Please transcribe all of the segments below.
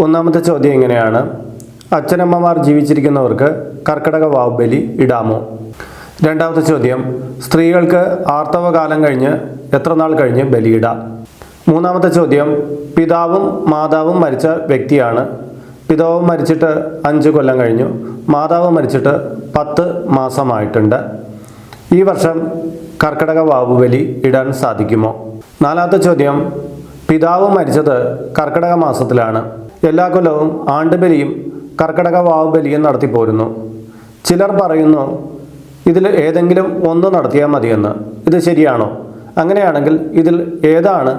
ഒന്നാമത്തെ ചോദ്യം ഇങ്ങനെയാണ്: അച്ഛനമ്മമാർ ജീവിച്ചിരിക്കുന്നവർക്ക് കർക്കിടക വാവ് ബലി ഇടാമോ? രണ്ടാമത്തെ ചോദ്യം: സ്ത്രീകൾക്ക് ആർത്തവകാലം കഴിഞ്ഞ് എത്ര നാൾ കഴിഞ്ഞ് ബലിയിടാം? മൂന്നാമത്തെ ചോദ്യം: പിതാവും മാതാവും മരിച്ച വ്യക്തിയാണ്. പിതാവ് മരിച്ചിട്ട് 5 കൊല്ലം കഴിഞ്ഞു, മാതാവ് മരിച്ചിട്ട് 10 മാസമായിട്ടുണ്ട്. ഈ വർഷം കർക്കിടക വാവ് ബലി ഇടാൻ സാധിക്കുമോ? നാലാമത്തെ ചോദ്യം: പിതാവ് മരിച്ചത് കർക്കിടക മാസത്തിലാണ്. എല്ലാ കൊല്ലവും ആണ്ടുബലിയും കർക്കിടക വാവ് ബലിയും നടത്തിപ്പോരുന്നു. ചിലർ പറയുന്നു ഇതിൽ ഏതെങ്കിലും ഒന്ന് നടത്തിയാൽ മതിയെന്ന്. ഇത് ശരിയാണോ? അങ്ങനെയാണെങ്കിൽ ഇതിൽ ഏതാണ്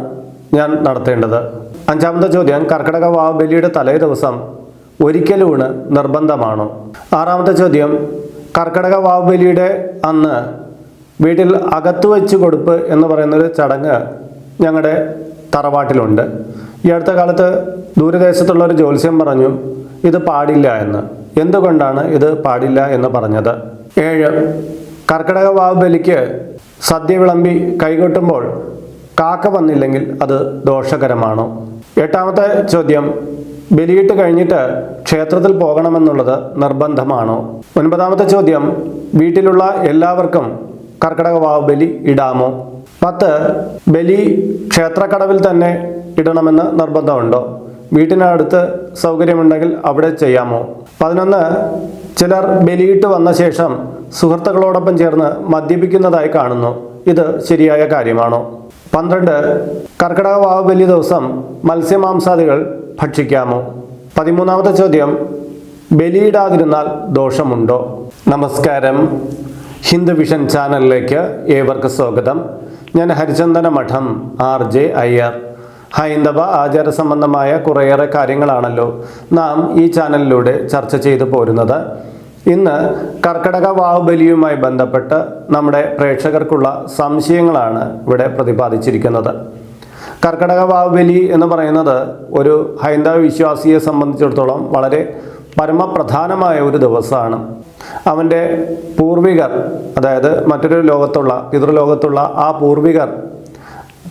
ഞാൻ നടത്തേണ്ടത്? അഞ്ചാമത്തെ ചോദ്യം: കർക്കിടക വാവ് ബലിയുടെ തലേ ദിവസം ഒരിക്കലൂണ് നിർബന്ധമാണോ? ആറാമത്തെ ചോദ്യം: കർക്കിടക വാവ് ബലിയുടെ അന്ന് വീട്ടിൽ അകത്തു വെച്ച് കൊടുപ്പ് എന്ന് പറയുന്നൊരു ചടങ്ങ് ഞങ്ങളുടെ തറവാട്ടിലുണ്ട്. ഈ അടുത്ത കാലത്ത് ദൂരദേശത്തുള്ള ഒരു ജ്യോത്സ്യം പറഞ്ഞു ഇത് പാടില്ല എന്ന്. എന്തുകൊണ്ടാണ് ഇത് പാടില്ല എന്ന് പറഞ്ഞത്? 7. കർക്കിടക വാവ് ബലിക്ക് സദ്യ വിളമ്പി കൈകൊട്ടുമ്പോൾ കാക്ക വന്നില്ലെങ്കിൽ അത് ദോഷകരമാണോ? 8ാമത്തെ ചോദ്യം: ബലിയിട്ട് കഴിഞ്ഞിട്ട് ക്ഷേത്രത്തിൽ പോകണമെന്നുള്ളത് നിർബന്ധമാണോ? 9ാമത്തെ ചോദ്യം: വീട്ടിലുള്ള എല്ലാവർക്കും കർക്കിടക വാവ് ബലി ഇടാമോ? 10. ബലി ക്ഷേത്രക്കടവിൽ തന്നെ ഇടണമെന്ന് നിർബന്ധമുണ്ടോ? വീട്ടിനടുത്ത് സൗകര്യമുണ്ടെങ്കിൽ അവിടെ ചെയ്യാമോ? 11. ചിലർ ബലിയിട്ട് വന്ന ശേഷം സുഹൃത്തുക്കളോടൊപ്പം ചേർന്ന് മദ്യപിക്കുന്നതായി കാണുന്നു. ഇത് ശരിയായ കാര്യമാണോ? 12. കർക്കിടക വാവ് ബലി ദിവസം മത്സ്യമാംസാദികൾ ഭക്ഷിക്കാമോ? 13ാമത്തെ ചോദ്യം: ബലിയിടാതിരുന്നാൽ ദോഷമുണ്ടോ? നമസ്കാരം. ഹിന്ദു വിഷൻ ചാനലിലേക്ക് ഏവർക്കും സ്വാഗതം. ഞാൻ ഹരിചന്ദന മഠം RJ അയ്യർ. ഹൈന്ദവ ആചാര സംബന്ധമായ കുറേയേറെ കാര്യങ്ങളാണല്ലോ നാം ഈ ചാനലിലൂടെ ചർച്ച ചെയ്തു പോരുന്നത്. ഇന്ന് കർക്കിടക വാവ് ബലിയുമായി ബന്ധപ്പെട്ട് നമ്മുടെ പ്രേക്ഷകർക്കുള്ള സംശയങ്ങളാണ് ഇവിടെ പ്രതിപാദിച്ചിരിക്കുന്നത്. കർക്കിടക വാവ് ബലി എന്ന് പറയുന്നത് ഒരു ഹൈന്ദവ വിശ്വാസിയെ സംബന്ധിച്ചിടത്തോളം വളരെ പരമപ്രധാനമായ ഒരു ദിവസമാണ്. അവൻ്റെ പൂർവികർ, അതായത് മറ്റൊരു ലോകത്തുള്ള പിതൃലോകത്തുള്ള ആ പൂർവികർ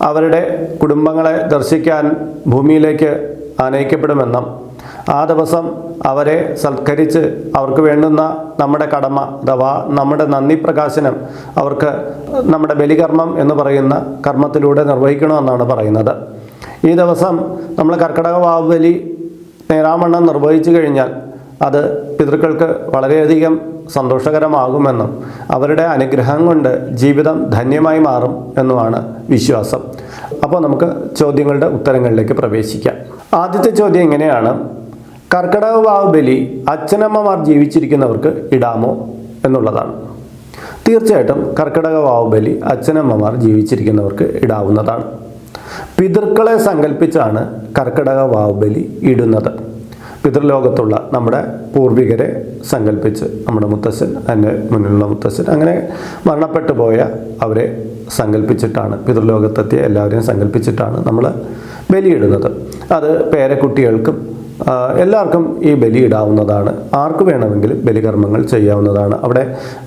അവരുടെ കുടുംബങ്ങളെ ദർശിക്കാൻ ഭൂമിയിലേക്ക് ആനയിക്കപ്പെടുമെന്നും ആ ദിവസം അവരെ സൽക്കരിച്ച് അവർക്ക് വേണ്ടുന്ന നമ്മുടെ കടമ അഥവാ നമ്മുടെ നന്ദി പ്രകാശനം അവർക്ക് നമ്മുടെ ബലികർമ്മം എന്ന് പറയുന്ന കർമ്മത്തിലൂടെ നിർവഹിക്കണമെന്നാണ് പറയുന്നത്. ഈ ദിവസം നമ്മൾ കർക്കിടക വാവ് ബലി നേരാവണ്ണം നിർവഹിച്ചു കഴിഞ്ഞാൽ അത് പിതൃക്കൾക്ക് വളരെയധികം സന്തോഷകരമാകുമെന്നും അവരുടെ അനുഗ്രഹം കൊണ്ട് ജീവിതം ധന്യമായി മാറും എന്നുമാണ് വിശ്വാസം. അപ്പോൾ നമുക്ക് ചോദ്യങ്ങളുടെ ഉത്തരങ്ങളിലേക്ക് പ്രവേശിക്കാം. ആദ്യത്തെ ചോദ്യം ഇങ്ങനെയാണ്: കർക്കിടക വാവ് ബലി അച്ഛനമ്മമാർ ജീവിച്ചിരിക്കുന്നവർക്ക് ഇടാമോ എന്നുള്ളതാണ്. തീർച്ചയായിട്ടും കർക്കിടക വാവ് ബലി അച്ഛനമ്മമാർ ജീവിച്ചിരിക്കുന്നവർക്ക് ഇടാവുന്നതാണ്. പിതൃക്കളെ സങ്കല്പിച്ചാണ് കർക്കിടക വാവ് ബലി ഇടുന്നത്. പിതൃലോകത്തുള്ള നമ്മുടെ പൂർവികരെ സങ്കല്പിച്ച്, നമ്മുടെ മുത്തശ്ശൻ, അതിൻ്റെ മുന്നിലുള്ള മുത്തശ്ശൻ, അങ്ങനെ മരണപ്പെട്ടു പോയ അവരെ സങ്കല്പിച്ചിട്ടാണ്, പിതൃലോകത്തെത്തിയ എല്ലാവരെയും സങ്കല്പിച്ചിട്ടാണ് നമ്മൾ ബലിയിടുന്നത്. അത് പേരക്കുട്ടികൾക്കും എല്ലാവർക്കും ഈ ബലി ഇടാവുന്നതാണ്. ആർക്ക് വേണമെങ്കിലും ബലികർമ്മങ്ങൾ ചെയ്യാവുന്നതാണ്. അവിടെ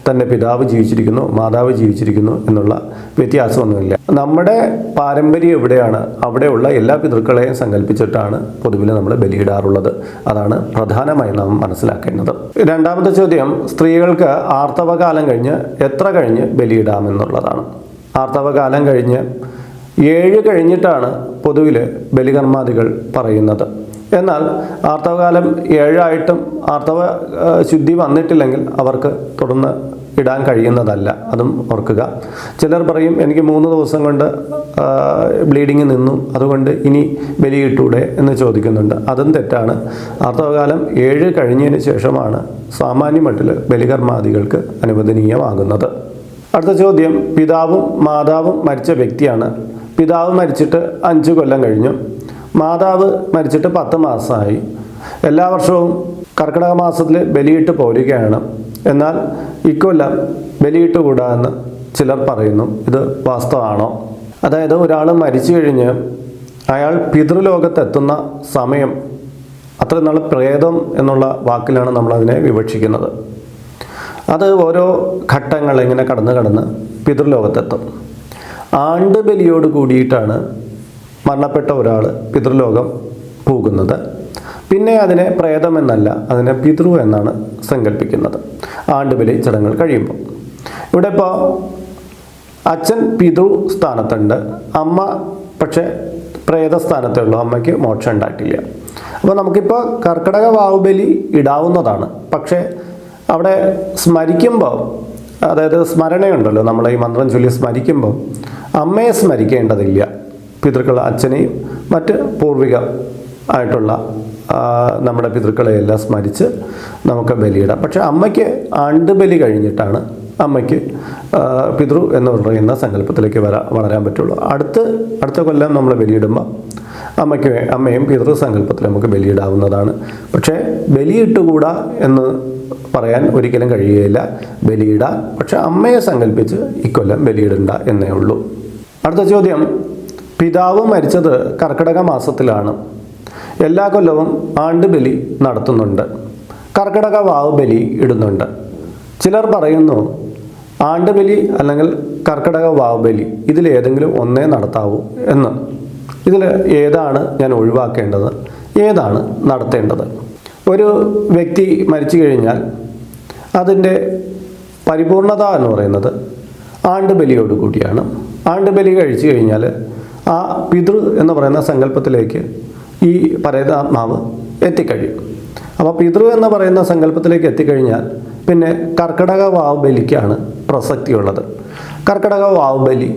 തന്നെ പിതാവ് ജീവിച്ചിരിക്കുന്നു, മാതാവ് ജീവിച്ചിരിക്കുന്നു എന്നുള്ള വ്യത്യാസമൊന്നുമില്ല. നമ്മുടെ പാരമ്പര്യം എവിടെയാണ് അവിടെയുള്ള എല്ലാ പിതൃക്കളെയും സങ്കല്പിച്ചിട്ടാണ് പൊതുവിൽ നമ്മൾ ബലിയിടാറുള്ളത്. അതാണ് പ്രധാനമായി നാം മനസ്സിലാക്കേണ്ടത്. രണ്ടാമത്തെ ചോദ്യം: സ്ത്രീകൾക്ക് ആർത്തവകാലം കഴിഞ്ഞ് എത്ര കഴിഞ്ഞ് ബലിയിടാമെന്നുള്ളതാണ്. ആർത്തവകാലം കഴിഞ്ഞ് 7 കഴിഞ്ഞിട്ടാണ് പൊതുവിൽ ബലികർമാദികൾ പറയുന്നത്. എന്നാൽ ആർത്തവകാലം 7 ആർത്തവ ശുദ്ധി വന്നിട്ടില്ലെങ്കിൽ അവർക്ക് തുടർന്ന് ഇടാൻ കഴിയുന്നതല്ല. അതും ഓർക്കുക. ചിലർ പറയും എനിക്ക് 3 ദിവസം കൊണ്ട് ബ്ലീഡിങ് നിന്നു, അതുകൊണ്ട് ഇനി ബലിയിട്ടൂടെ എന്ന് ചോദിക്കുന്നുണ്ട്. അതും തെറ്റാണ്. ആർത്തവകാലം 7 കഴിഞ്ഞതിന് ശേഷമാണ് സാമാന്യമട്ടിൽ ബലികർമാദികൾക്ക് അനുവദനീയമാകുന്നത്. അടുത്ത ചോദ്യം: പിതാവും മാതാവും മരിച്ച വ്യക്തിയാണ്. പിതാവ് മരിച്ചിട്ട് 5 കൊല്ലം കഴിഞ്ഞു, മാതാവ് മരിച്ചിട്ട് 10 മാസമായി. എല്ലാ വർഷവും കർക്കിടക മാസത്തിൽ ബലിയിട്ട് പോരുകയാണ്. എന്നാൽ ഇക്കൊല്ലം ബലിയിട്ടുകൂടാ എന്ന് ചിലർ പറയുന്നു. ഇത് വാസ്തവമാണോ? അതായത് ഒരാൾ മരിച്ചു കഴിഞ്ഞ് അയാൾ പിതൃലോകത്തെത്തുന്ന സമയം, അത്ര നാൾ പ്രേതം എന്നുള്ള വാക്കിലാണ് നമ്മളതിനെ വിവക്ഷിക്കുന്നത്. അത് ഓരോ ഘട്ടങ്ങൾ ഇങ്ങനെ കടന്ന് പിതൃലോകത്തെത്തും. ആണ്ടുബലിയോട് കൂടിയിട്ടാണ് മരണപ്പെട്ട ഒരാൾ പിതൃലോകം പോകുന്നത്. പിന്നെ അതിനെ പ്രേതമെന്നല്ല, അതിനെ പിതൃ എന്നാണ് സങ്കല്പിക്കുന്നത് ആണ്ടുബലി ചടങ്ങുകൾ കഴിയുമ്പോൾ. ഇവിടെ ഇപ്പോൾ അച്ഛൻ പിതൃ സ്ഥാനത്തുണ്ട്, അമ്മ പക്ഷേ പ്രേതസ്ഥാനത്തേ ഉള്ളൂ, അമ്മയ്ക്ക് മോക്ഷം ഉണ്ടായിട്ടില്ല. അപ്പോൾ നമുക്കിപ്പോൾ കർക്കിടക വാവുബലി ഇടാവുന്നതാണ്. പക്ഷേ അവിടെ സ്മരിക്കുമ്പോൾ, അതായത് സ്മരണയുണ്ടല്ലോ, നമ്മൾ ഈ മന്ത്രം ചൊല്ലി സ്മരിക്കുമ്പോൾ അമ്മയെ സ്മരിക്കേണ്ടതില്ല. പിതൃക്കൾ അച്ഛനെയും മറ്റ് പൂർവിക ആയിട്ടുള്ള നമ്മുടെ പിതൃക്കളെയെല്ലാം സ്മരിച്ച് നമുക്ക് ബലിയിടാം. പക്ഷേ അമ്മയ്ക്ക് ആണ്ടുബലി കഴിഞ്ഞിട്ടാണ് അമ്മയ്ക്ക് പിതൃ എന്ന് പറയുന്ന സങ്കല്പത്തിലേക്ക് വളരാൻ പറ്റുള്ളൂ. അടുത്ത കൊല്ലം നമ്മൾ ബലിയിടുമ്പോൾ അമ്മയും പിതൃ സങ്കല്പത്തിൽ നമുക്ക് ബലിയിടാവുന്നതാണ്. പക്ഷേ ബലിയിട്ടുകൂടാ എന്ന് പറയാൻ ഒരിക്കലും കഴിയുകയില്ല. ബലിയിടാം, പക്ഷെ അമ്മയെ സങ്കല്പിച്ച് ഇക്കൊല്ലം ബലിയിടണ്ട എന്നേ ഉള്ളൂ. അടുത്ത ചോദ്യം, പിതാവ് മരിച്ചത് കർക്കിടക മാസത്തിലാണ്. എല്ലാ കൊല്ലവും ആണ്ടുബലി നടത്തുന്നുണ്ട്, കർക്കിടക വാവുബലി ഇടുന്നുണ്ട്. ചിലർ പറയുന്നു ആണ്ടുബലി അല്ലെങ്കിൽ കർക്കിടക വാവുബലി ഇതിലേതെങ്കിലും ഒന്നേ നടത്താവൂ എന്ന്. ഇതിൽ ഏതാണ് ഞാൻ ഒഴിവാക്കേണ്ടത്, ഏതാണ് നടത്തേണ്ടത്? ഒരു വ്യക്തി മരിച്ചു കഴിഞ്ഞാൽ അതിൻ്റെ പരിപൂർണത എന്ന് പറയുന്നത് ആണ്ടുബലിയോട് കൂടിയാണ്. ആണ്ടുബലി കഴിച്ചു കഴിഞ്ഞാൽ ആ പിതൃ എന്ന് പറയുന്ന സങ്കല്പത്തിലേക്ക് ഈ പരേതാത്മാവ് എത്തിക്കഴിയും. അപ്പോൾ പിതൃ എന്ന് പറയുന്ന സങ്കല്പത്തിലേക്ക് എത്തിക്കഴിഞ്ഞാൽ പിന്നെ കർക്കിടക വാവുബലിക്കാണ് പ്രസക്തിയുള്ളത്. കർക്കിടക വാവുബലി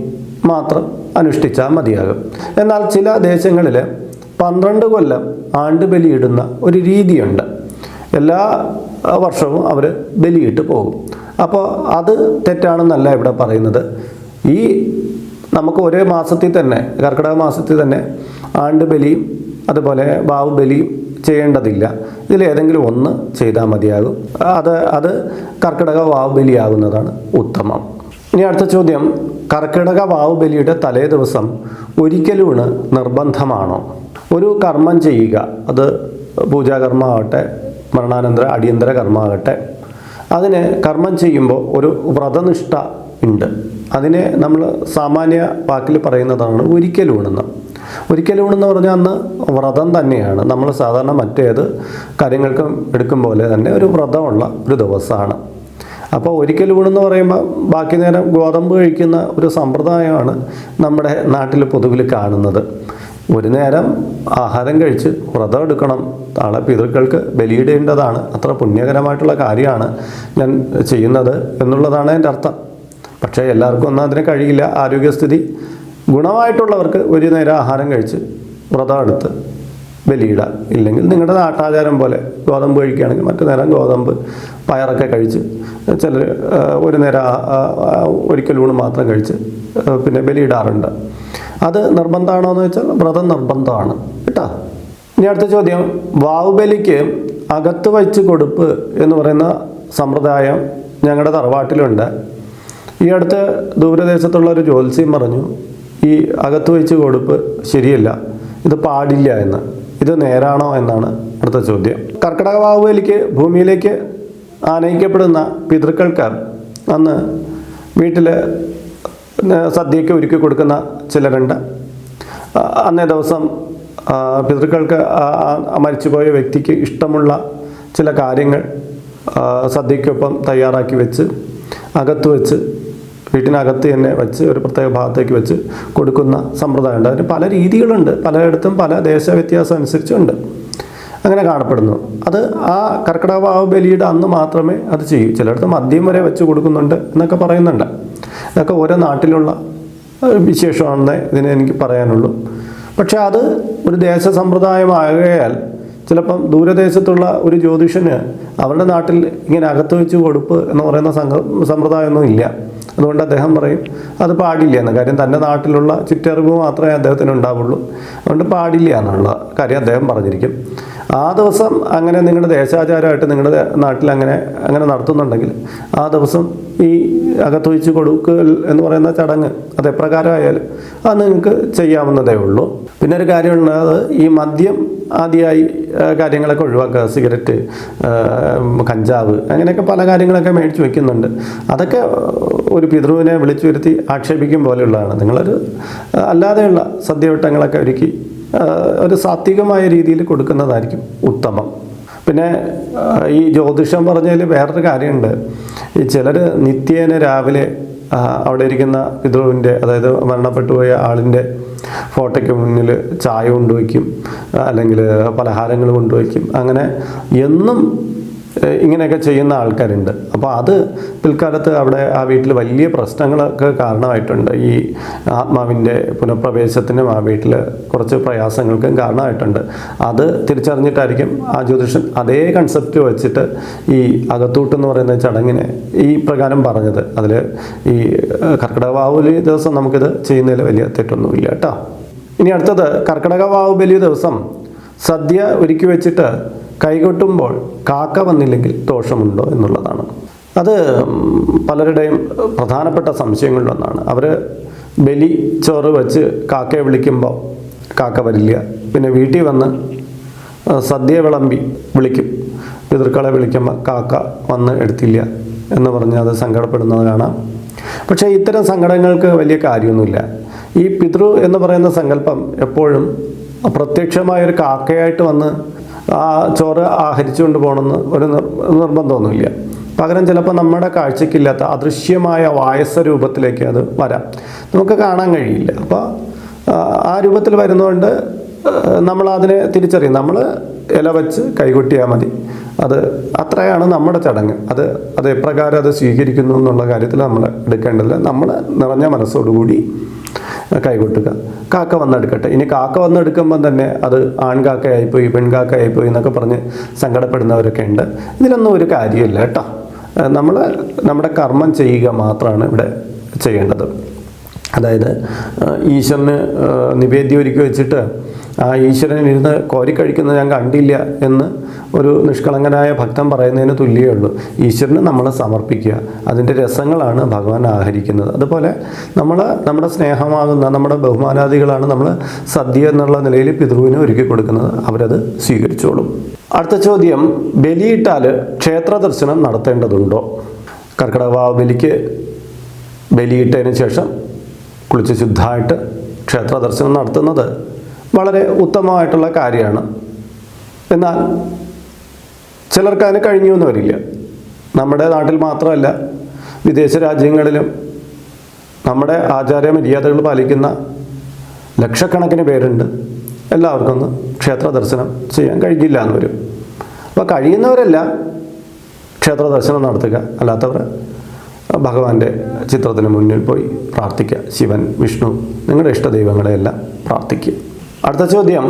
മാത്രം അനുഷ്ഠിച്ചാൽ മതിയാകും. എന്നാൽ ചില ദേശങ്ങളിൽ 12 കൊല്ലം ആണ്ടുബലി ഇടുന്ന ഒരു രീതിയുണ്ട്. എല്ലാ വർഷവും അവർ ബലിയിട്ട് പോകും. അപ്പോൾ അത് തെറ്റാണെന്നല്ല ഇവിടെ പറയുന്നത്. ഈ നമുക്ക് ഒരേ മാസത്തിൽ തന്നെ, കർക്കിടക മാസത്തിൽ തന്നെ ആണ്ടുബലിയും അതുപോലെ വാവുബലിയും ചെയ്യേണ്ടതില്ല. ഇതിലേതെങ്കിലും ഒന്ന് ചെയ്താൽ മതിയാകും. അത് കർക്കിടക വാവുബലിയാകുന്നതാണ് ഉത്തമം. ഇനി അടുത്ത ചോദ്യം, കർക്കിടക വാവുബലിയുടെ തലേ ദിവസം ഒരിക്കലൂണ് നിർബന്ധമാണോ? ഒരു കർമ്മം ചെയ്യുക, അത് പൂജാകർമ്മമാകട്ടെ മരണാനന്തര അടിയന്തര കർമ്മമാകട്ടെ, അതിന് കർമ്മം ചെയ്യുമ്പോൾ ഒരു വ്രതനിഷ്ഠ ഉണ്ട്. അതിനെ നമ്മൾ സാമാന്യ വാക്കിൽ പറയുന്നതാണ് ഒരിക്കലൂണെന്ന്. ഒരിക്കലൂണെന്ന് പറഞ്ഞാൽ അന്ന് വ്രതം തന്നെയാണ്. നമ്മൾ സാധാരണ മറ്റേത് കാര്യങ്ങൾക്കും എടുക്കും പോലെ തന്നെ ഒരു വ്രതമുള്ള ഒരു ദിവസമാണ്. അപ്പോൾ ഒരിക്കലൂണെന്ന് പറയുമ്പോൾ ബാക്കി നേരം ഗോതമ്പ് കഴിക്കുന്ന ഒരു സമ്പ്രദായമാണ് നമ്മുടെ നാട്ടിൽ പൊതുവിൽ കാണുന്നത്. ഒരു നേരം ആഹാരം കഴിച്ച് വ്രതം എടുക്കണം, നാളെ പിതൃക്കൾക്ക് ബലിയിടേണ്ടതാണ്, അത്ര പുണ്യകരമായിട്ടുള്ള കാര്യമാണ് ഞാൻ ചെയ്യുന്നത് എന്നുള്ളതാണ് എൻ്റെ അർത്ഥം. പക്ഷേ എല്ലാവർക്കും ഒന്നും അതിന് കഴിയില്ല. ആരോഗ്യസ്ഥിതി ഗുണമായിട്ടുള്ളവർക്ക് ഒരു നേരം ആഹാരം കഴിച്ച് വ്രതം എടുത്ത് ബലിയിടുക. ഇല്ലെങ്കിൽ നിങ്ങളുടെ നാട്ടാചാരം പോലെ ഗോതമ്പ് കഴിക്കുകയാണെങ്കിൽ മറ്റു നേരം ഗോതമ്പ് പയറൊക്കെ കഴിച്ച്, ചിലർ ഒരു നേരം ഒരിക്കലൂണ് മാത്രം കഴിച്ച് പിന്നെ ബലിയിടാറുണ്ട്. അത് നിർബന്ധമാണോ എന്ന് വെച്ചാൽ വ്രതം നിർബന്ധമാണ് കേട്ടോ. ഇനി അടുത്ത ചോദ്യം, വാവുബലിക്ക് അകത്ത് വച്ച് കൊടുപ്പ് എന്ന് പറയുന്ന സമ്പ്രദായം ഞങ്ങളുടെ തറവാട്ടിലുണ്ട്. ഈ അടുത്ത് ദൂരദേശത്തുള്ള ഒരു ജ്യോത്സ്യം പറഞ്ഞു ഈ അകത്ത് വെച്ച് കൊടുപ്പ് ശരിയല്ല, ഇത് പാടില്ല എന്ന്. ഇത് നേരാണോ എന്നാണ് അടുത്ത ചോദ്യം. കർക്കിടക വാവുബലിക്ക് ഭൂമിയിലേക്ക് ആനയിക്കപ്പെടുന്ന പിതൃക്കൾക്ക് അന്ന് വീട്ടിൽ സദ്യയ്ക്ക് ഒരുക്കി കൊടുക്കുന്ന ചിലരുണ്ട്. അന്നേ ദിവസം പിതൃക്കൾക്ക് മരിച്ചുപോയ വ്യക്തിക്ക് ഇഷ്ടമുള്ള ചില കാര്യങ്ങൾ സദ്യക്കൊപ്പം തയ്യാറാക്കി വെച്ച് അകത്ത് വെച്ച്, വീട്ടിനകത്ത് തന്നെ വെച്ച് ഒരു പ്രത്യേക ഭാഗത്തേക്ക് വെച്ച് കൊടുക്കുന്ന സമ്പ്രദായമുണ്ട്. അതിന് പല രീതികളുണ്ട്, പലയിടത്തും പല ദേശവ്യത്യാസം അനുസരിച്ചുണ്ട്. അങ്ങനെ കാണപ്പെടുന്നു. അത് ആ കർക്കിടക വാവുബലിയുടെ അന്ന് മാത്രമേ അത് ചെയ്യൂ. ചിലയിടത്ത് മദ്യം വരെ വെച്ച് കൊടുക്കുന്നുണ്ട് എന്നൊക്കെ പറയുന്നുണ്ട്. ഇതൊക്കെ ഓരോ നാട്ടിലുള്ള വിശേഷമാണെന്നേ ഇതിനെ എനിക്ക് പറയാനുള്ളൂ. പക്ഷെ അത് ഒരു ദേശസമ്പ്രദായമാകയാൽ ചിലപ്പം ദൂരദേശത്തുള്ള ഒരു ജ്യോതിഷന് അവരുടെ നാട്ടിൽ ഇങ്ങനെ അകത്ത് വെച്ച് കൊടുപ്പ് എന്ന് പറയുന്ന സമ്പ്രദായമൊന്നും ഇല്ല. അതുകൊണ്ട് അദ്ദേഹം പറയും അത് പാടില്ല എന്ന്. കാര്യം തൻ്റെ നാട്ടിലുള്ള ചുറ്ററിവ് മാത്രമേ അദ്ദേഹത്തിന് ഉണ്ടാവുള്ളൂ. അതുകൊണ്ട് പാടില്ല എന്നുള്ള കാര്യം അദ്ദേഹം പറഞ്ഞിരിക്കും. ആ ദിവസം അങ്ങനെ നിങ്ങളുടെ ദേശാചാരമായിട്ട് നിങ്ങളുടെ നാട്ടിൽ അങ്ങനെ നടത്തുന്നുണ്ടെങ്കിൽ ആ ദിവസം ഈ അകത്തൊഴിച്ച് കൊടുക്കൽ എന്ന് പറയുന്ന ചടങ്ങ് അത് എപ്രകാരമായാലും അത് നിങ്ങൾക്ക് ചെയ്യാവുന്നതേ ഉള്ളൂ. പിന്നെ ഒരു കാര്യമുള്ളത്, ഈ മദ്യം ആദ്യമായി കാര്യങ്ങളൊക്കെ ഒഴിവാക്കുക. സിഗരറ്റ്, കഞ്ചാവ്, അങ്ങനെയൊക്കെ പല കാര്യങ്ങളൊക്കെ മേടിച്ച് വയ്ക്കുന്നുണ്ട്. അതൊക്കെ ഒരു പിതൃവിനെ വിളിച്ചു വരുത്തി ആക്ഷേപിക്കും പോലെയുള്ളതാണ്. നിങ്ങളൊരു അല്ലാതെയുള്ള സദ്യവട്ടങ്ങളൊക്കെ ഒരുക്കി ഒരു സാത്വികമായ രീതിയിൽ കൊടുക്കുന്നതായിരിക്കും ഉത്തമം. പിന്നെ ഈ ജ്യോതിഷം പറഞ്ഞതിൽ വേറൊരു കാര്യമുണ്ട്. ഈ ചിലർ നിത്യേന രാവിലെ അവിടെ ഇരിക്കുന്ന പിതൃവിൻ്റെ, അതായത് മരണപ്പെട്ടു പോയ ആളിൻ്റെ ഫോട്ടോയ്ക്ക് മുന്നിൽ ചായ കൊണ്ടുവയ്ക്കും, അല്ലെങ്കിൽ പലഹാരങ്ങൾ കൊണ്ടുവയ്ക്കും. അങ്ങനെ എന്നും ഇങ്ങനെയൊക്കെ ചെയ്യുന്ന ആൾക്കാരുണ്ട്. അപ്പോൾ അത് പിൽക്കാലത്ത് അവിടെ ആ വീട്ടിൽ വലിയ പ്രശ്നങ്ങളൊക്കെ കാരണമായിട്ടുണ്ട്. ഈ ആത്മാവിൻ്റെ പുനഃപ്രവേശത്തിനും ആ വീട്ടിൽ കുറച്ച് പ്രയാസങ്ങൾക്കും കാരണമായിട്ടുണ്ട്. അത് തിരിച്ചറിഞ്ഞിട്ടായിരിക്കും ആ ജ്യോതിഷൻ അതേ കൺസെപ്റ്റ് വെച്ചിട്ട് ഈ അകത്തൂട്ടെന്ന് പറയുന്ന ചടങ്ങിനെ ഈ പ്രകാരം പറഞ്ഞത്. അതിൽ ഈ കർക്കിടക വാവുബലി ദിവസം നമുക്കിത് ചെയ്യുന്നതിൽ വലിയ തെറ്റൊന്നുമില്ല കേട്ടോ. ഇനി അടുത്തത്, കർക്കിടക വാവുബലി ദിവസം സദ്യ ഒരുക്കി വെച്ചിട്ട് കൈകൊട്ടുമ്പോൾ കാക്ക വന്നില്ലെങ്കിൽ ദോഷമുണ്ടോ എന്നുള്ളതാണ്. അത് പലരുടെയും പ്രധാനപ്പെട്ട സംശയങ്ങളിലൊന്നാണ്. അവർ ബലി ചോറ് വെച്ച് കാക്കയെ വിളിക്കുമ്പോൾ കാക്ക വരില്ല. പിന്നെ വീട്ടിൽ വന്ന് സദ്യ വിളമ്പി വിളിക്കും, പിതൃക്കളെ വിളിക്കുമ്പോൾ കാക്ക വന്ന് എടുത്തില്ല എന്ന് പറഞ്ഞ് അത് സങ്കടപ്പെടുന്നത് കാണാം. പക്ഷേ ഇത്തരം സങ്കടങ്ങൾക്ക് വലിയ കാര്യമൊന്നുമില്ല. ഈ പിതൃ എന്ന് പറയുന്ന സങ്കല്പം എപ്പോഴും പ്രത്യക്ഷമായൊരു കാക്കയായിട്ട് വന്ന് ആ ചോറ് ആഹരിച്ചുകൊണ്ട് പോകണമെന്ന് ഒരു നിർബന്ധമൊന്നുമില്ല. പകരം ചിലപ്പോൾ നമ്മുടെ കാഴ്ചയ്ക്കില്ലാത്ത അദൃശ്യമായ വായസ രൂപത്തിലേക്ക് അത് വരാം, നമുക്ക് കാണാൻ കഴിയില്ല. അപ്പോൾ ആ രൂപത്തിൽ വരുന്നതുകൊണ്ട് നമ്മൾ അതിനെ തിരിച്ചറിയും. നമ്മൾ ഇല വെച്ച് കൈകൊട്ടിയാൽ മതി. അത് അത്രയാണ് നമ്മുടെ ചടങ്ങ്. അത് എപ്രകാരം അത് സ്വീകരിക്കുന്നു എന്നുള്ള കാര്യത്തിൽ നമ്മൾ എടുക്കേണ്ടതില്ല. നമ്മൾ നിറഞ്ഞ മനസ്സോടുകൂടി കൈകൊട്ടുക, കാക്ക വന്നെടുക്കട്ടെ. ഇനി കാക്ക വന്നെടുക്കുമ്പം തന്നെ അത് ആൺകാക്കയായിപ്പോയി പെൺകാക്കയായിപ്പോയി എന്നൊക്കെ പറഞ്ഞ് സങ്കടപ്പെടുന്നവരൊക്കെ ഉണ്ട്. ഇതിലൊന്നും ഒരു കാര്യമില്ല കേട്ടോ. നമ്മൾ നമ്മുടെ കർമ്മം ചെയ്യുക മാത്രമാണ് ഇവിടെ ചെയ്യേണ്ടത്. അതായത് ഈശ്വരന് നിവേദ്യം ഒരുക്കി വെച്ചിട്ട് ആ ഈശ്വരൻ ഇരുന്ന് കോരിക്കഴിക്കുന്നത് ഞാൻ കണ്ടില്ല എന്ന് ഒരു നിഷ്കളങ്കനായ ഭക്തൻ പറയുന്നതിന് തുല്യമേ ഉള്ളൂ. ഈശ്വരന് നമ്മൾ സമർപ്പിക്കുക, അതിൻ്റെ രസങ്ങളാണ് ഭഗവാൻ ആഹരിക്കുന്നത്. അതുപോലെ നമ്മുടെ സ്നേഹമാകുന്ന നമ്മുടെ ബഹുമാനാദികളാണ് നമ്മൾ സദ്യ എന്നുള്ള നിലയിൽ പിതൃവിന് ഒരുക്കി കൊടുക്കുന്നത്. അവരത് സ്വീകരിച്ചോളും. അടുത്ത ചോദ്യം, ബലിയിട്ടാൽ ക്ഷേത്ര ദർശനം നടത്തേണ്ടതുണ്ടോ? കർക്കിടക വാവുബലിക്ക് ബലിയിട്ടതിന് ശേഷം കുളിച്ച് ശുദ്ധമായിട്ട് ക്ഷേത്ര ദർശനം നടത്തുന്നത് വളരെ ഉത്തമമായിട്ടുള്ള കാര്യമാണ്. എന്നാൽ ചിലർക്ക് അതിന് കഴിഞ്ഞു എന്ന് വരില്ല. നമ്മുടെ നാട്ടിൽ മാത്രമല്ല, വിദേശ രാജ്യങ്ങളിലും നമ്മുടെ ആചാര മര്യാദകൾ പാലിക്കുന്ന ലക്ഷക്കണക്കിന് പേരുണ്ട്. എല്ലാവർക്കും ഒന്ന് ക്ഷേത്ര ദർശനം ചെയ്യാൻ കഴിയില്ല എന്ന് വരും. അപ്പോൾ കഴിയുന്നവരെല്ലാം ക്ഷേത്ര ദർശനം നടത്തുക, അല്ലാത്തവർ ഭഗവാന്റെ ചിത്രത്തിന് മുന്നിൽ പോയി പ്രാർത്ഥിക്കുക. ശിവൻ, വിഷ്ണു, നിങ്ങളുടെ ഇഷ്ടദൈവങ്ങളെയെല്ലാം പ്രാർത്ഥിക്കുക. അടുത്ത ചോദ്യം,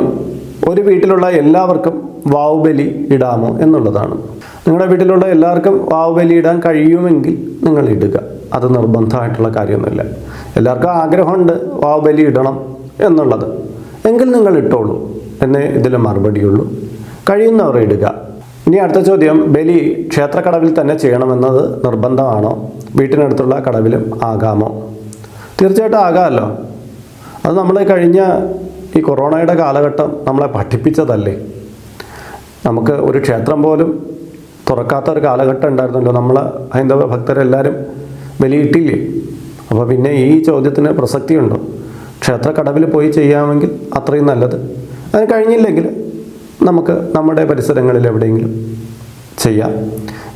ഒരു വീട്ടിലുള്ള എല്ലാവർക്കും വാവുബലി ഇടാമോ എന്നുള്ളതാണ്. നിങ്ങളുടെ വീട്ടിലുള്ള എല്ലാവർക്കും വാവുബലി ഇടാൻ കഴിയുമെങ്കിൽ നിങ്ങൾ ഇടുക. അത് നിർബന്ധമായിട്ടുള്ള കാര്യമൊന്നുമില്ല. എല്ലാവർക്കും ആഗ്രഹമുണ്ട് വാവുബലി ഇടണം എന്നുള്ളത്, എങ്കിൽ നിങ്ങൾ ഇട്ടോളൂ എന്നേ ഇതിൽ മറുപടിയുള്ളൂ. കഴിയുന്നവർ ഇടുക. ഇനി അടുത്ത ചോദ്യം, ബലി ക്ഷേത്രക്കടവിൽ തന്നെ ചെയ്യണമെന്നത് നിർബന്ധമാണോ? വീട്ടിനടുത്തുള്ള കടവിലും ആകാമോ? തീർച്ചയായിട്ടും ആകാമല്ലോ. അത് നമ്മൾ കഴിഞ്ഞ ഈ കൊറോണയുടെ കാലഘട്ടം നമ്മളെ പഠിപ്പിച്ചതല്ലേ. നമുക്ക് ഒരു ക്ഷേത്രം പോലും തുറക്കാത്ത ഒരു കാലഘട്ടം ഉണ്ടായിരുന്നല്ലോ. നമ്മൾ ഹൈന്ദവ ഭക്തരെല്ലാവരും ബലിയിട്ടില്ലേ? അപ്പോൾ പിന്നെ ഈ ചോദ്യത്തിന് പ്രസക്തിയുണ്ടോ? ക്ഷേത്രക്കടവിൽ പോയി ചെയ്യാമെങ്കിൽ അത്രയും നല്ലത്. അതിന് കഴിഞ്ഞില്ലെങ്കിൽ നമുക്ക് നമ്മുടെ പരിസരങ്ങളിൽ എവിടെയെങ്കിലും ചെയ്യാം.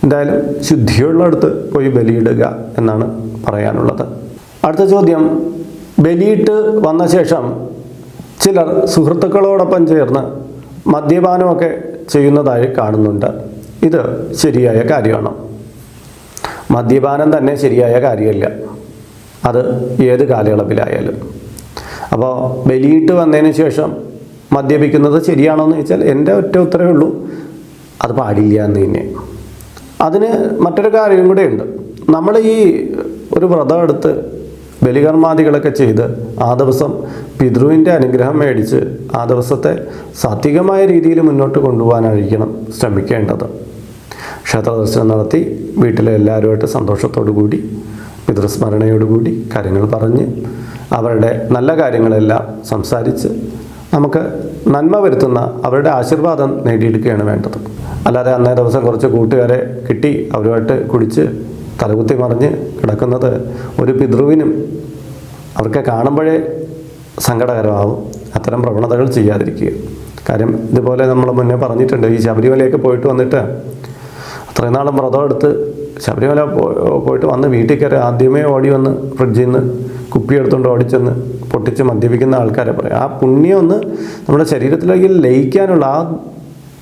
എന്തായാലും ശുദ്ധിയുള്ളിടത്ത് പോയി ബലിയിടുക എന്നാണ് പറയാനുള്ളത്. അടുത്ത ചോദ്യം, ബലിയിട്ട് വന്ന ശേഷം ചിലർ സുഹൃത്തുക്കളോടൊപ്പം ചേർന്ന് മദ്യപാനമൊക്കെ ചെയ്യുന്നതായി കാണുന്നുണ്ട്. ഇത് ശരിയായ കാര്യമാണോ? മദ്യപാനം തന്നെ ശരിയായ കാര്യമല്ല, അത് ഏത് കാലയളവിലായാലും. അപ്പോൾ ബലിയിട്ട് വന്നതിന് ശേഷം മദ്യപിക്കുന്നത് ശരിയാണോ എന്ന് ചോദിച്ചാൽ എൻ്റെ ഒറ്റ ഉത്തരവേ ഉള്ളൂ, അത് പാടില്ല എന്ന് തന്നെ. അതിന് മറ്റൊരു കാര്യം കൂടെ ഉണ്ട്. നമ്മൾ ഈ ഒരു വ്രതം എടുത്ത് ബലികർമാദികളൊക്കെ ചെയ്ത് ആ ദിവസം പിതൃവിൻ്റെ അനുഗ്രഹം മേടിച്ച് ആ ദിവസത്തെ സാത്വികമായ രീതിയിൽ മുന്നോട്ട് കൊണ്ടുപോകാനായിരിക്കണം ശ്രമിക്കേണ്ടത്. ക്ഷേത്ര ദർശനം നടത്തി വീട്ടിലെ എല്ലാവരുമായിട്ട് സന്തോഷത്തോടു കൂടി പിതൃസ്മരണയോടുകൂടി കാര്യങ്ങൾ പറഞ്ഞ് അവരുടെ നല്ല കാര്യങ്ങളെല്ലാം സംസാരിച്ച് നമുക്ക് നന്മ വരുത്തുന്ന അവരുടെ ആശീർവാദം നേടിയെടുക്കുകയാണ് വേണ്ടത്. അല്ലാതെ അന്നേ ദിവസം കുറച്ച് കൂട്ടുകാരെ കിട്ടി അവരുമായിട്ട് കുടിച്ച് തലകുത്തി മറിഞ്ഞ് കിടക്കുന്നത് ഒരു പിതൃവിനും അവർക്ക് കാണുമ്പോഴേ സങ്കടകരമാവും. അത്തരം പ്രവണതകൾ ചെയ്യാതിരിക്കുക. കാര്യം ഇതുപോലെ നമ്മൾ മുന്നേ പറഞ്ഞിട്ടുണ്ട്, ഈ ശബരിമലയൊക്കെ പോയിട്ട് വന്നിട്ട് അത്രയും നാളും വ്രതം എടുത്ത് ശബരിമല പോയിട്ട് വന്ന് വീട്ടിൽ കയറി ആദ്യമേ ഓടി വന്ന് ഫ്രിഡ്ജിൽ നിന്ന് കുപ്പി എടുത്തുകൊണ്ട് ഓടിച്ചെന്ന് പൊട്ടിച്ച് മദ്യപിക്കുന്ന ആൾക്കാരെ പറയാം. ആ പുണ്യം ഒന്ന് നമ്മുടെ ശരീരത്തിലേക്ക് ലയിക്കാനുള്ള, ആ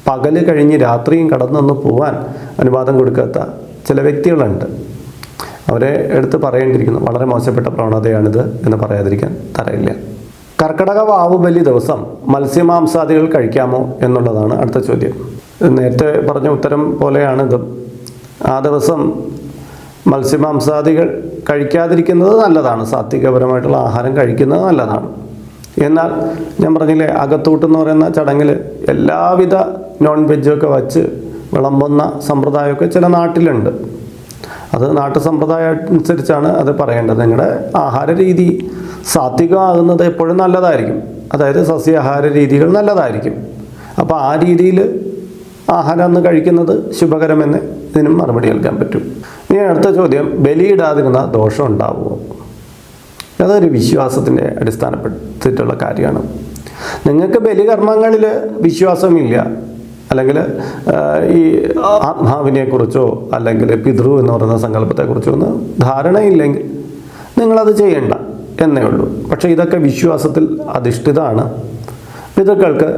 പകല് കഴിഞ്ഞ് രാത്രിയും കടന്നൊന്ന് പോവാൻ അനുവാദം കൊടുക്കാത്ത ചില വ്യക്തികളുണ്ട്. അവരെ എടുത്ത് പറയേണ്ടിയിരിക്കുന്നു. വളരെ മോശപ്പെട്ട പ്രവണതയാണിത് എന്ന് പറയാതിരിക്കാൻ തരയില്ല. കർക്കിടക വാവുബലി ദിവസം മത്സ്യമാംസാദികൾ കഴിക്കാമോ എന്നുള്ളതാണ് അടുത്ത ചോദ്യം. നേരത്തെ പറഞ്ഞ ഉത്തരം പോലെയാണിത്. ആ ദിവസം മത്സ്യമാംസാദികൾ കഴിക്കാതിരിക്കുന്നത് നല്ലതാണ്. സാത്വികപരമായിട്ടുള്ള ആഹാരം കഴിക്കുന്നത് നല്ലതാണ്. എന്നാൽ ഞാൻ പറഞ്ഞില്ലേ, അകത്തൂട്ടെന്ന് പറയുന്ന ചടങ്ങിൽ എല്ലാവിധ നോൺ വെജൊക്കെ വച്ച് വിളമ്പുന്ന സമ്പ്രദായമൊക്കെ ചില നാട്ടിലുണ്ട്. അത് നാട്ടു സമ്പ്രദായം അനുസരിച്ചാണ് അത് പറയേണ്ടത്. നിങ്ങളുടെ ആഹാര രീതി സാത്വികമാകുന്നത് എപ്പോഴും നല്ലതായിരിക്കും. അതായത് സസ്യാഹാര രീതികൾ നല്ലതായിരിക്കും. അപ്പോൾ ആ രീതിയിൽ ആഹാരം ഒന്ന് കഴിക്കുന്നത് ശുഭകരമെന്ന് ഇതിനും മറുപടി നൽകാൻ പറ്റും. ഇനി അടുത്ത ചോദ്യം, ബലിയിടാതിരുന്ന ദോഷം ഉണ്ടാവുമോ? അതൊരു വിശ്വാസത്തിൻ്റെ അടിസ്ഥാനപ്പെട്ടിട്ടുള്ള കാര്യമാണ്. നിങ്ങൾക്ക് ബലികർമ്മങ്ങളിൽ വിശ്വാസമില്ല, അല്ലെങ്കിൽ ഈ ആത്മാവിനെക്കുറിച്ചോ അല്ലെങ്കിൽ പിതൃ എന്ന് പറയുന്ന സങ്കല്പത്തെക്കുറിച്ചോ ഒന്നും ധാരണയില്ലെങ്കിൽ നിങ്ങളത് ചെയ്യണ്ട എന്നേ ഉള്ളൂ. പക്ഷേ ഇതൊക്കെ വിശ്വാസത്തിൽ അധിഷ്ഠിതമാണ്. പിതൃക്കൾക്ക്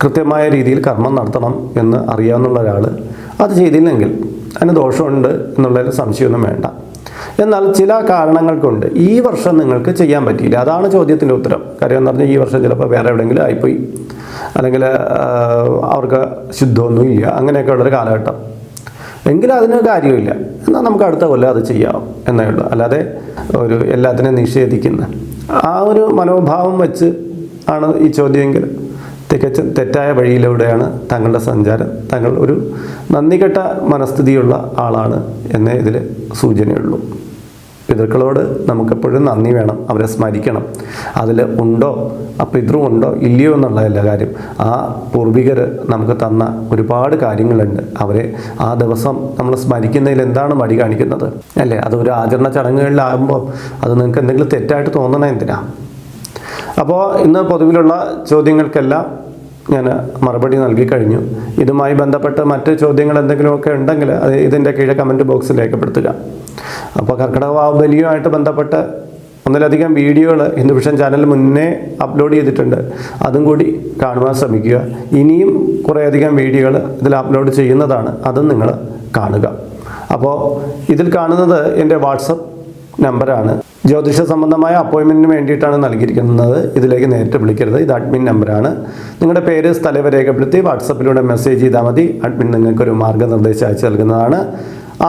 കൃത്യമായ രീതിയിൽ കർമ്മം നടത്തണം എന്ന് അറിയാവുന്ന ഒരാൾ അത് ചെയ്തില്ലെങ്കിൽ അതിന് ദോഷമുണ്ട് എന്നുള്ളതിൽ സംശയമൊന്നും വേണ്ട. എന്നാൽ ചില കാരണങ്ങൾ കൊണ്ട് ഈ വർഷം നിങ്ങൾക്ക് ചെയ്യാൻ പറ്റിയില്ല. അതാണ് ചോദ്യത്തിൻ്റെ ഉത്തരം. കാര്യം എന്ന് പറഞ്ഞാൽ ഈ വർഷം ചിലപ്പോൾ വേറെ എവിടെയെങ്കിലും ആയിപ്പോയി, അല്ലെങ്കിൽ അവർക്ക് ശുദ്ധമൊന്നും ഇല്ല, അങ്ങനെയൊക്കെ ഉള്ളൊരു കാലഘട്ടം എങ്കിലും അതിന് കാര്യമില്ല. എന്നാൽ നമുക്ക് അടുത്ത കൊല്ലം അത് ചെയ്യാം എന്നേ ഉള്ളൂ. അല്ലാതെ ഒരു എല്ലാത്തിനെയും നിഷേധിക്കുന്ന ആ ഒരു മനോഭാവം വെച്ച് ആണ് ഈ ചോദ്യമെങ്കിൽ തികച്ചും തെറ്റായ വഴിയിലൂടെയാണ് താങ്കളുടെ സഞ്ചാരം. താങ്കൾ ഒരു നന്ദികെട്ട മനസ്ഥിതിയുള്ള ആളാണ് എന്നേ ഇതിൽ സൂചനയുള്ളൂ. പിതൃക്കളോട് നമുക്കെപ്പോഴും നന്ദി വേണം, അവരെ സ്മരിക്കണം. അതിൽ ഉണ്ടോ പിതൃ ഉണ്ടോ ഇല്ലയോ എന്നുള്ളതല്ല കാര്യം. ആ പൂർവികർ നമുക്ക് തന്ന ഒരുപാട് കാര്യങ്ങളുണ്ട്. അവരെ ആ ദിവസം നമ്മൾ സ്മരിക്കുന്നതിൽ എന്താണ് മടി കാണിക്കുന്നത് അല്ലേ? അതൊരു ആചരണ ചടങ്ങുകളിലാകുമ്പോൾ അത് നിങ്ങൾക്ക് എന്തെങ്കിലും തെറ്റായിട്ട് തോന്നണേ എന്തിനാ? അപ്പോൾ ഇന്ന് പൊതുവിലുള്ള ചോദ്യങ്ങൾക്കെല്ലാം ഞാൻ മറുപടി നൽകി കഴിഞ്ഞു. ഇതുമായി ബന്ധപ്പെട്ട് മറ്റ് ചോദ്യങ്ങൾ എന്തെങ്കിലുമൊക്കെ ഉണ്ടെങ്കിൽ അത് ഇതിൻ്റെ കീഴെ കമൻറ്റ് ബോക്സിൽ രേഖപ്പെടുത്തുക. അപ്പോൾ കർക്കിടക വാവുബലിയുമായിട്ട് ബന്ധപ്പെട്ട് ഒന്നിലധികം വീഡിയോകൾ ഹിന്ദു വിഷൻ ചാനലിൽ മുന്നേ അപ്ലോഡ് ചെയ്തിട്ടുണ്ട്. അതും കൂടി കാണുവാൻ ശ്രമിക്കുക. ഇനിയും കുറേയധികം വീഡിയോകൾ ഇതിൽ അപ്ലോഡ് ചെയ്യുന്നതാണ്, അതും നിങ്ങൾ കാണുക. അപ്പോൾ ഇതിൽ കാണുന്നത് എൻ്റെ വാട്സപ്പ് നമ്പറാണ്. ജ്യോതിഷ സംബന്ധമായ അപ്പോയിൻമെൻറ്റിന് വേണ്ടിയിട്ടാണ് നൽകിയിരിക്കുന്നത്. ഇതിലേക്ക് നേരിട്ട് വിളിക്കരുത്. ഇത് അഡ്മിൻ നമ്പറാണ്. നിങ്ങളുടെ പേര്, സ്ഥലം രേഖപ്പെടുത്തി വാട്സപ്പിലൂടെ മെസ്സേജ് ചെയ്താൽ മതി. അഡ്മിൻ നിങ്ങൾക്കൊരു മാർഗ്ഗനിർദ്ദേശം അയച്ചു നൽകുന്നതാണ്.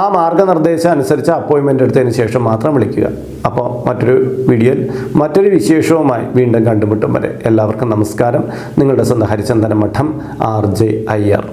ആ മാർഗ്ഗനിർദ്ദേശം അനുസരിച്ച് അപ്പോയിൻമെൻ്റ് എടുത്തതിന് ശേഷം മാത്രം വിളിക്കുക. അപ്പോൾ മറ്റൊരു വീഡിയോയിൽ മറ്റൊരു വിശേഷവുമായി വീണ്ടും കണ്ടുമുട്ടും വരെ എല്ലാവർക്കും നമസ്കാരം. നിങ്ങളുടെ സ്വന്തം ഹരിചന്ദന മഠം RJ അയ്യർ.